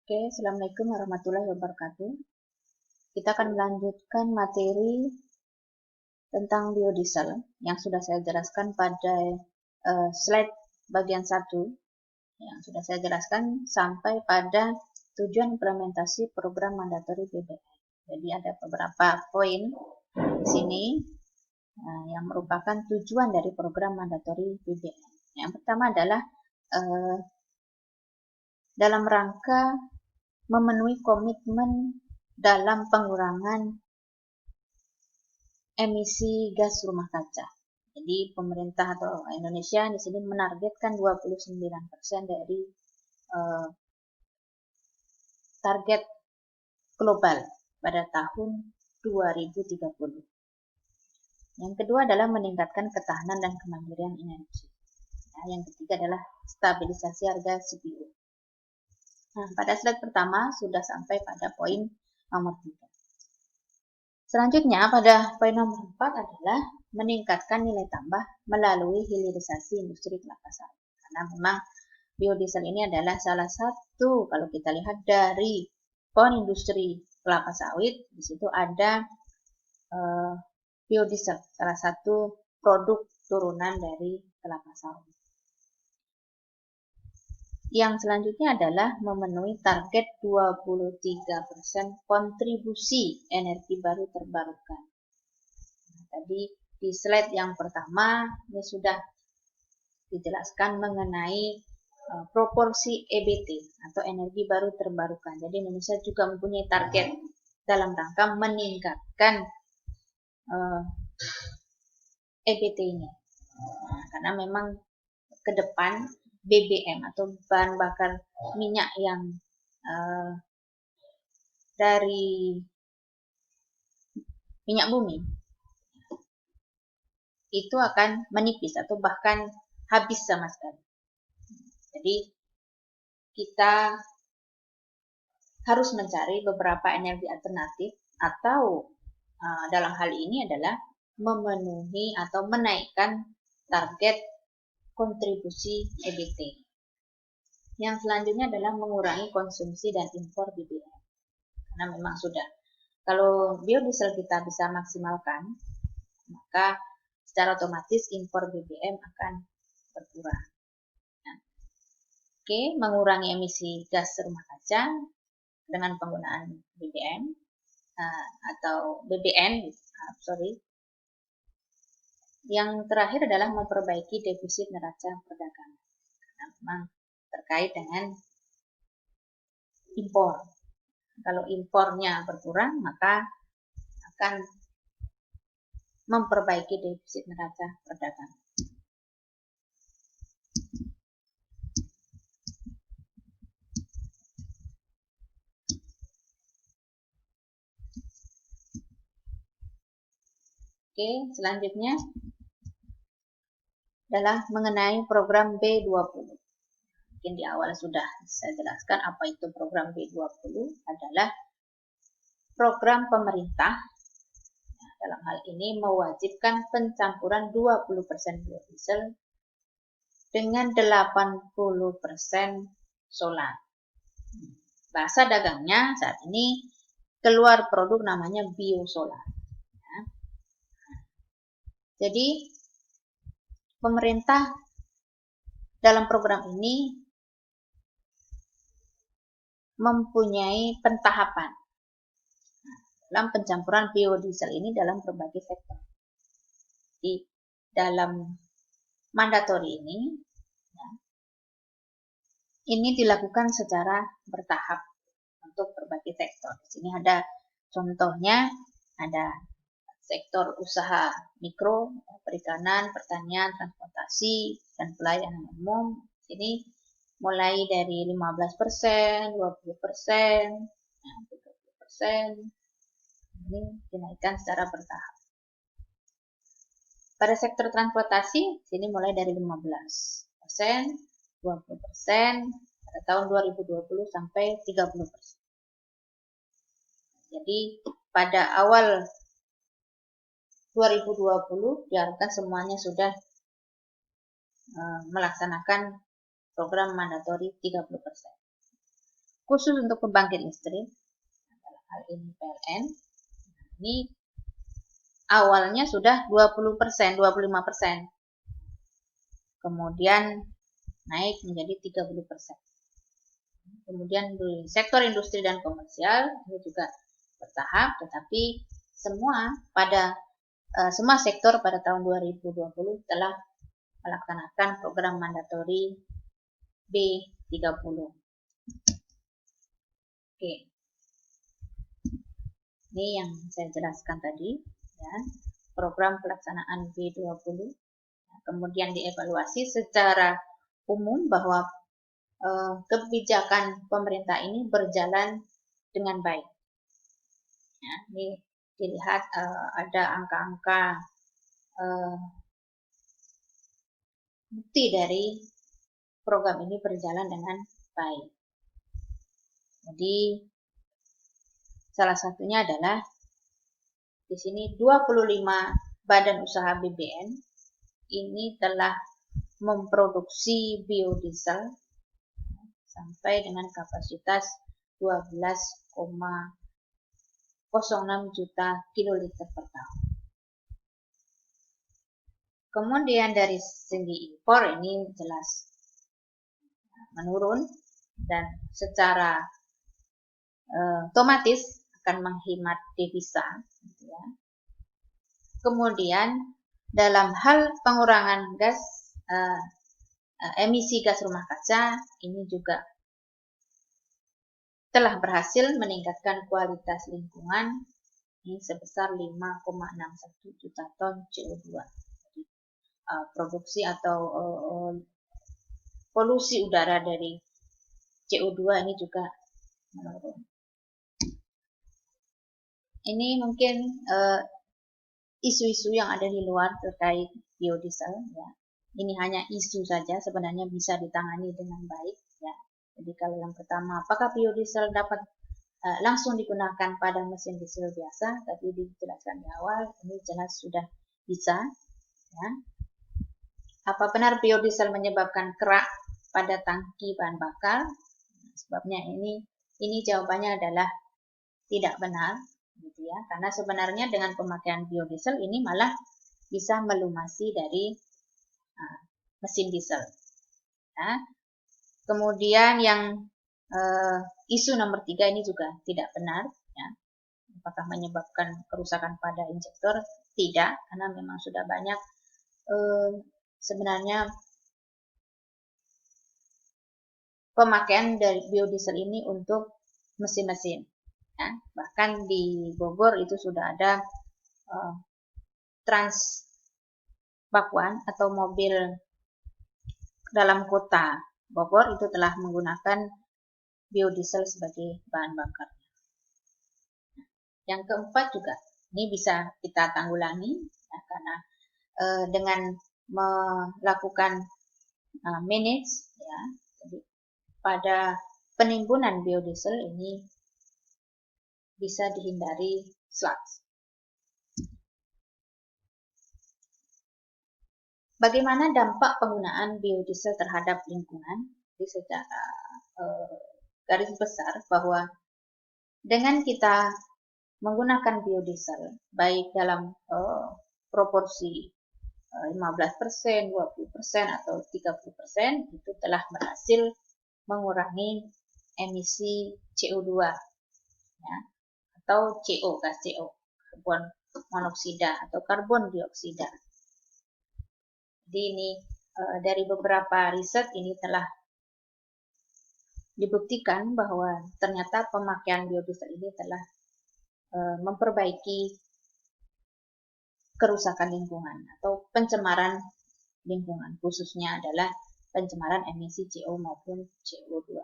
Oke, Assalamualaikum warahmatullahi wabarakatuh. Kita akan melanjutkan materi tentang biodiesel yang sudah saya jelaskan pada slide bagian 1, yang sudah saya jelaskan sampai pada tujuan implementasi program mandatori BBM. Jadi ada beberapa poin di sini yang merupakan tujuan dari program mandatori BBM. Yang pertama adalah dalam rangka memenuhi komitmen dalam pengurangan emisi gas rumah kaca. Jadi pemerintah atau Indonesia di sini menargetkan 29% dari target global pada tahun 2030. Yang kedua adalah meningkatkan ketahanan dan kemandirian energi. Nah, yang ketiga adalah stabilisasi harga CPO. Nah, pada slide pertama sudah sampai pada poin nomor 3. Selanjutnya pada poin nomor 4 adalah meningkatkan nilai tambah melalui hilirisasi industri kelapa sawit. Karena memang biodiesel ini adalah salah satu, kalau kita lihat dari poin industri kelapa sawit, di situ ada biodiesel, salah satu produk turunan dari kelapa sawit. Yang selanjutnya adalah memenuhi target 23% kontribusi energi baru terbarukan. Nah, tadi di slide yang pertama ini sudah dijelaskan mengenai proporsi EBT atau energi baru terbarukan. Jadi Indonesia juga mempunyai target dalam rangka meningkatkan EBT ini. Nah, karena memang ke depan BBM atau bahan bakar minyak yang dari minyak bumi itu akan menipis atau bahkan habis sama sekali. Jadi kita harus mencari beberapa energi alternatif atau dalam hal ini adalah memenuhi atau menaikkan target kontribusi EBT. Yang selanjutnya adalah mengurangi konsumsi dan impor BBM. Karena memang sudah, kalau biodiesel kita bisa maksimalkan, maka secara otomatis impor BBM akan berkurang. Nah, oke, mengurangi emisi gas rumah kaca dengan penggunaan BBM atau BBN, Yang terakhir adalah memperbaiki defisit neraca perdagangan. Karena memang terkait dengan impor. Kalau impornya berkurang, maka akan memperbaiki defisit neraca perdagangan. Oke, selanjutnya adalah mengenai program B20. Mungkin di awal sudah saya jelaskan apa itu program B20, adalah program pemerintah dalam hal ini mewajibkan pencampuran 20% biodiesel dengan 80% solar. Bahasa dagangnya saat ini keluar produk namanya biosolar. Jadi pemerintah dalam program ini mempunyai pentahapan dalam pencampuran biodiesel ini dalam berbagai sektor. Di dalam mandatori ini dilakukan secara bertahap untuk berbagai sektor. Di sini ada contohnya, ada sektor usaha mikro, perikanan, pertanian, transportasi, dan pelayanan umum. Ini mulai dari 15%, 20%, 30%. Ini dinaikkan secara bertahap. Pada sektor transportasi, sini mulai dari 15%, 20% pada tahun 2020 sampai 30%. Jadi pada awal 2020 diharapkan semuanya sudah melaksanakan program mandatori 30%. khusus untuk pembangkit listrik, dalam hal ini PLN, ini awalnya sudah 20%, 25%. Kemudian naik menjadi 30%. Kemudian di sektor industri dan komersial ini juga bertahap, tetapi semua sektor pada tahun 2020 telah melaksanakan program mandatori B30. Oke. Ini yang saya jelaskan tadi, ya. Program pelaksanaan B20. Kemudian dievaluasi secara umum bahwa kebijakan pemerintah ini berjalan dengan baik. Ya, ini dilihat ada angka-angka bukti dari program ini berjalan dengan baik. Jadi salah satunya adalah di sini 25 badan usaha BBN ini telah memproduksi biodiesel sampai dengan kapasitas 12,06 juta kiloliter per tahun. Kemudian dari segi impor ini jelas menurun dan secara otomatis akan menghemat devisa. Ya. Kemudian dalam hal pengurangan emisi gas rumah kaca ini juga telah berhasil meningkatkan kualitas lingkungan ini sebesar 5,61 juta ton CO2. Jadi, produksi atau polusi udara dari CO2 ini juga menurun. Ini mungkin isu-isu yang ada di luar terkait biodiesel, ya. Ini hanya isu saja, sebenarnya bisa ditangani dengan baik, ya. Jadi kalau yang pertama, apakah biodiesel dapat langsung digunakan pada mesin diesel biasa? Tadi dijelaskan di awal, ini jelas sudah bisa, ya. Apa benar biodiesel menyebabkan kerak pada tangki bahan bakar? Sebabnya ini jawabannya adalah tidak benar. Gitu ya, karena sebenarnya dengan pemakaian biodiesel ini malah bisa melumasi dari mesin diesel. Nah, kemudian yang isu nomor 3 ini juga tidak benar. Ya. Apakah menyebabkan kerusakan pada injektor? Tidak, karena memang sudah banyak sebenarnya pemakaian dari biodiesel ini untuk mesin-mesin. Ya, bahkan di Bogor itu sudah ada Trans Pakuan atau mobil dalam kota Bogor itu telah menggunakan biodiesel sebagai bahan bakar. Yang keempat juga ini bisa kita tanggulangi ya, karena dengan melakukan manage, ya, jadi pada penimbunan biodiesel ini bisa dihindari sludge. Bagaimana dampak penggunaan biodiesel terhadap lingkungan? Jadi secara garis besar bahwa dengan kita menggunakan biodiesel baik dalam proporsi 15%, 20% atau 30% itu telah berhasil mengurangi emisi CO2, ya, atau CO, gas CO, karbon monoksida atau karbon dioksida. Jadi ini dari beberapa riset ini telah dibuktikan bahwa ternyata pemakaian biodiesel ini telah memperbaiki kerusakan lingkungan atau pencemaran lingkungan, khususnya adalah pencemaran emisi CO maupun CO2.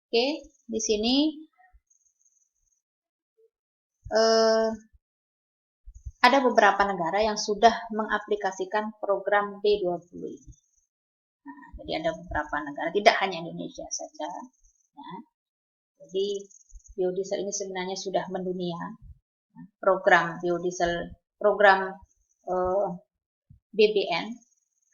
Oke, di sini ada beberapa negara yang sudah mengaplikasikan program B20 ini. Nah, jadi ada beberapa negara, tidak hanya Indonesia saja. Ya. Jadi biodiesel ini sebenarnya sudah mendunia. Program biodiesel, program BBN,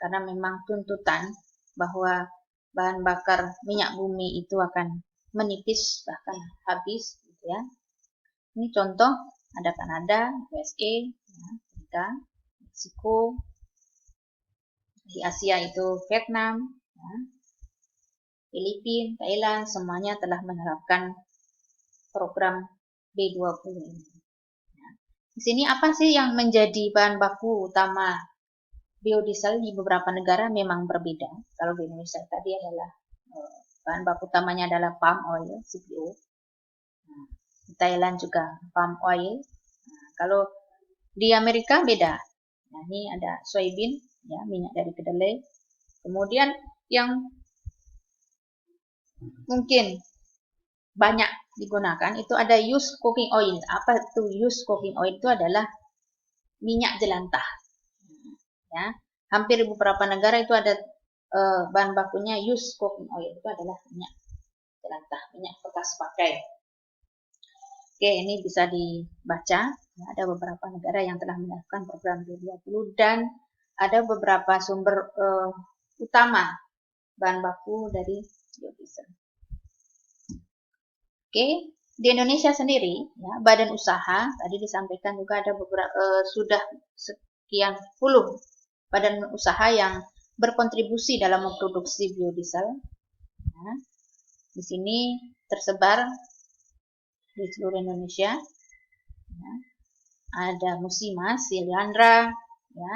karena memang tuntutan bahwa bahan bakar minyak bumi itu akan menipis bahkan habis gitu ya. Ini contoh ada Kanada, USA, ya, Amerika, Meksiko, di Asia itu Vietnam, ya, Filipina, Thailand, semuanya telah menerapkan program B20 ini. Ya. Di sini apa sih yang menjadi bahan baku utama biodiesel di beberapa negara memang berbeda. Kalau di Indonesia tadi adalah bahan baku utamanya adalah palm oil, CPO. Nah, di Thailand juga palm oil. Nah, kalau di Amerika beda. Nah, ini ada soybean, ya, minyak dari kedelai. Kemudian yang mungkin banyak digunakan itu ada used cooking oil. Apa itu used cooking oil? Itu adalah minyak jelantah. Ya, hampir beberapa negara itu ada bahan bakunya used cooking oil, itu adalah minyak jelantah, minyak bekas pakai. Oke, ini bisa dibaca. Ya, ada beberapa negara yang telah melakukan program B20 dan ada beberapa sumber utama bahan baku dari biodiesel. Oke, di Indonesia sendiri, ya, badan usaha tadi disampaikan juga ada beberapa sudah sekian puluh badan usaha yang berkontribusi dalam memproduksi biodiesel. Nah, di sini tersebar di seluruh Indonesia. Ya. Ada Musimas, Silyandra, ya,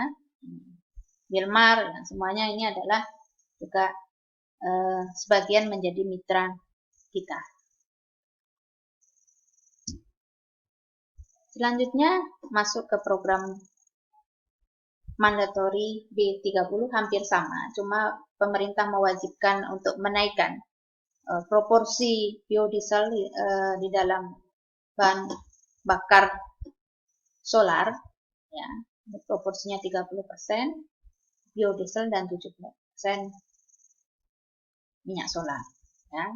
Wilmar, ya, semuanya ini adalah juga sebagian menjadi mitra kita. Selanjutnya masuk ke program mandatory B30 hampir sama, cuma pemerintah mewajibkan untuk menaikkan proporsi biodiesel di dalam bahan bakar solar, ya, proporsinya 30% biodiesel dan 70% minyak solar, ya.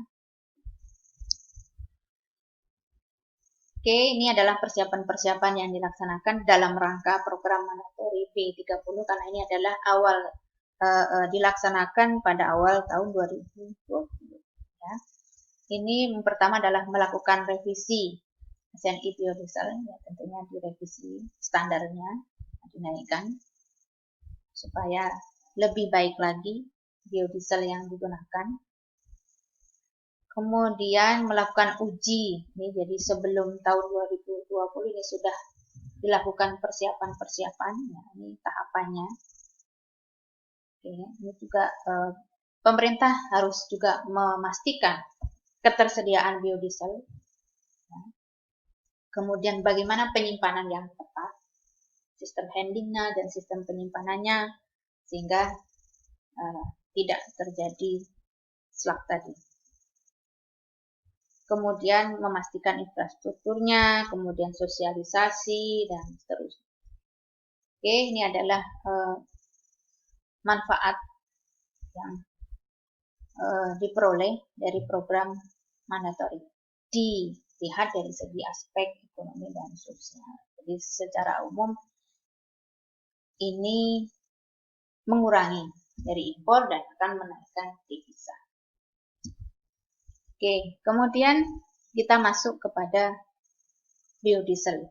Oke, ini adalah persiapan-persiapan yang dilaksanakan dalam rangka program mandatory B30 karena ini adalah awal dilaksanakan pada awal tahun 2020. Ya. Ini yang pertama adalah melakukan revisi SNI biodiesel, ya, tentunya direvisi standarnya dinaikkan supaya lebih baik lagi biodiesel yang digunakan. Kemudian melakukan uji, ini jadi sebelum tahun 2020 ini sudah dilakukan persiapan-persiapan, ya, ini tahapannya. Oke, ini juga pemerintah harus juga memastikan ketersediaan biodiesel, ya. Kemudian bagaimana penyimpanan yang tepat, sistem handlingnya dan sistem penyimpanannya, sehingga tidak terjadi slak tadi. Kemudian memastikan infrastrukturnya, kemudian sosialisasi, dan seterusnya. Oke, ini adalah manfaat yang diperoleh dari program mandatory. Dilihat dari segi aspek ekonomi dan sosial. Jadi secara umum ini mengurangi dari impor dan akan menaikkan devisa. Oke, kemudian kita masuk kepada biodiesel.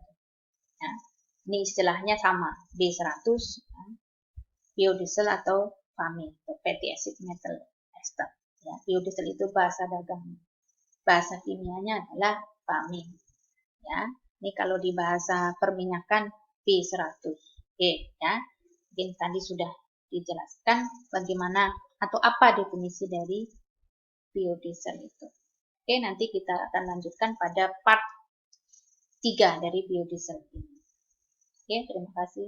Ya, ini istilahnya sama, B100, ya, biodiesel atau FAME, atau fatty acid methyl ester. Ya, biodiesel itu bahasa dagang, bahasa kimianya adalah FAME. Ya, ini kalau di bahasa perminyakan B100. Oke, ya, mungkin tadi sudah dijelaskan bagaimana atau apa definisi dari biodiesel itu. Oke, nanti kita akan lanjutkan pada part 3 dari biodiesel ini. Oke, terima kasih.